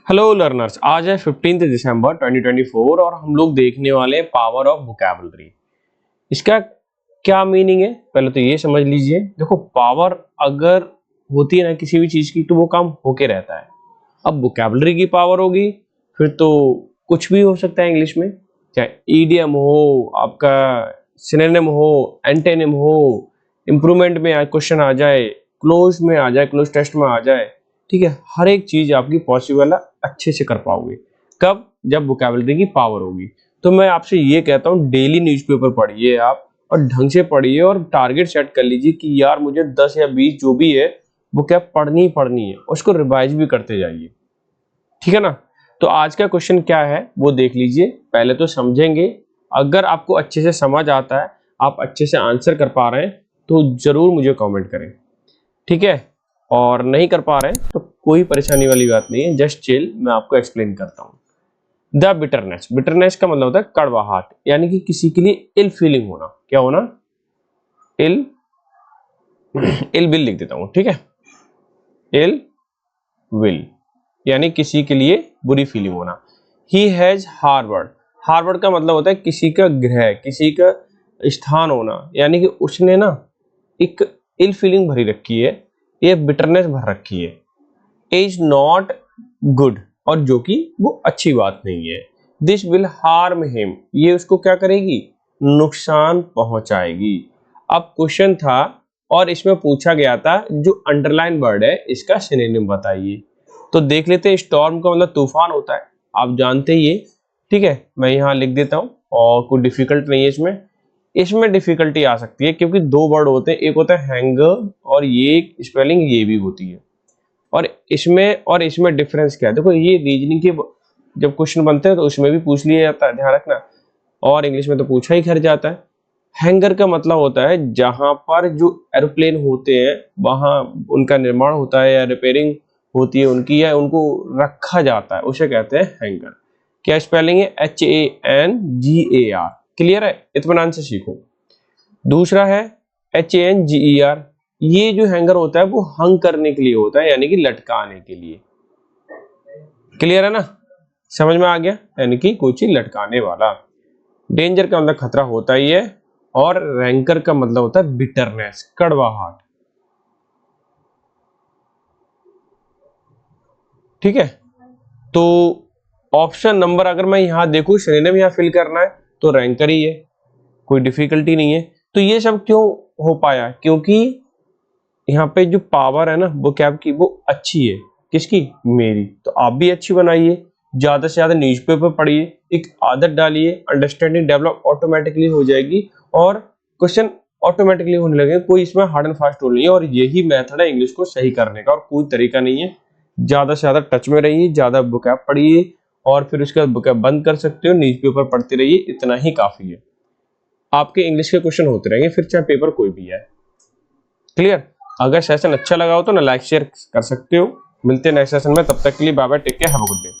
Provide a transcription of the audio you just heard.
Hello learners, आज है 15 दिसंबर 2024 और हम लोग देखने वाले हैं पावर ऑफ वोकैबुलरी। इसका क्या मीनिंग है पहले तो ये समझ लीजिए। देखो, पावर अगर होती है ना किसी भी चीज की तो वो काम होके रहता है। अब वोकैबुलरी की पावर होगी फिर तो कुछ भी हो सकता है इंग्लिश में, चाहे ईडियम हो, आपका सिनोनिम हो, एंटोनिम हो, इंप्रूवमेंट में क्वेश्चन आ जाए, क्लोज में आ जाए, क्लोज टेस्ट में आ जाए। ठीक है, हर एक चीज आपकी पॉसिबल है, अच्छे से कर पाओगे। कब? जब वोकैबुलरी की पावर होगी। तो मैं आपसे ये कहता हूँ, डेली न्यूज़पेपर पढ़िए आप, और ढंग से पढ़िए, और टारगेट सेट कर लीजिए कि यार मुझे 10 या 20 जो भी है वो क्या पढ़नी ही पढ़नी है, उसको रिवाइज भी करते जाइए। ठीक है ना? तो आज का क्वेश्चन क्या है वो देख लीजिए। पहले तो समझेंगे, अगर आपको अच्छे से समझ आता है, आप अच्छे से आंसर कर पा रहे हैं तो जरूर मुझे कमेंट करें। ठीक है, और नहीं कर पा रहे हैं तो कोई परेशानी वाली बात नहीं है, जस्ट चिल, मैं आपको एक्सप्लेन करता हूं। द बिटरनेस, बिटरनेस का मतलब होता है कड़वाहट, यानी कि किसी के लिए इल फीलिंग होना। क्या होना? इल इल विल लिख देता हूं, ठीक है, इल विल यानी किसी के लिए बुरी फीलिंग होना। ही हैज हार्वर्ड, हार्वर्ड का मतलब होता है किसी का गृह, किसी का स्थान होना, यानी कि उसने ना एक इल फीलिंग भरी रखी है, ये बिटरनेस भर रखी है। इज नॉट गुड, और जो कि वो अच्छी बात नहीं है। दिस विल हार्म हिम, ये उसको क्या करेगी? नुकसान पहुंचाएगी। अब क्वेश्चन था और इसमें पूछा गया था जो अंडरलाइन वर्ड है इसका सिनोनिम बताइए। तो देख लेते हैं। स्टॉर्म का मतलब तूफान होता है, आप जानते ही है। ठीक है, मैं यहाँ लिख देता हूँ और कोई डिफिकल्ट नहीं है इसमें। इसमें डिफिकल्टी आ सकती है क्योंकि दो वर्ड होते हैं, एक होता है हैंगर और ये स्पेलिंग ये भी होती है। और इसमें डिफरेंस क्या है? देखो, ये रीजनिंग के जब क्वेश्चन बनते हैं तो उसमें भी पूछ लिया जाता है, ध्यान रखना, और इंग्लिश में तो पूछा ही खर जाता है। हैंगर का मतलब होता है जहां पर जो एरोप्लेन होते हैं वहां उनका निर्माण होता है या रिपेयरिंग होती है उनकी, या उनको रखा जाता है, उसे कहते हैं हैंगर। क्या स्पेलिंग है? HANGAR। क्लियर है? इत्मीनान से सीखो। दूसरा है HANGER। ये जो हैंगर होता है वो हंग करने के लिए होता है, यानी कि लटकाने के लिए। क्लियर है ना? समझ में आ गया? यानी कि कोई चीज लटकाने वाला। डेंजर का मतलब खतरा होता ही है, और रैंकर का मतलब होता है बिटरनेस, कड़वाहट। ठीक है, तो ऑप्शन नंबर अगर मैं यहां देखूं, सिनोनिम यहां फिल करना है तो रैंकर ही है, कोई डिफिकल्टी नहीं है। तो ये सब क्यों हो पाया? क्योंकि यहाँ पे जो पावर है ना वो कैब की, वो अच्छी है। किसकी? मेरी। तो आप भी अच्छी बनाइए, ज्यादा से ज्यादा न्यूज़पेपर पढ़िए, एक आदत डालिए, अंडरस्टैंडिंग डेवलप ऑटोमेटिकली हो जाएगी और क्वेश्चन ऑटोमेटिकली होने लगे। कोई इसमें हार्ड एंड फास्ट रूल नहीं है, और यही मेथड है इंग्लिश को सही करने का, और कोई तरीका नहीं है। ज्यादा से ज्यादा टच में रहिए, ज्यादा बुकैब पढ़िए, और फिर उसके बाद बुकैब बंद कर सकते हो, न्यूज़पेपर पढ़ते रहिए, इतना ही काफी है। आपके इंग्लिश के क्वेश्चन होते रहेंगे, फिर चाहे पेपर कोई भी है। क्लियर? अगर सेशन अच्छा लगा हो तो ना लाइक शेयर कर सकते हो। मिलते हैं नेक्स्ट सेशन में, तब तक के लिए bye bye, take care, have a good day.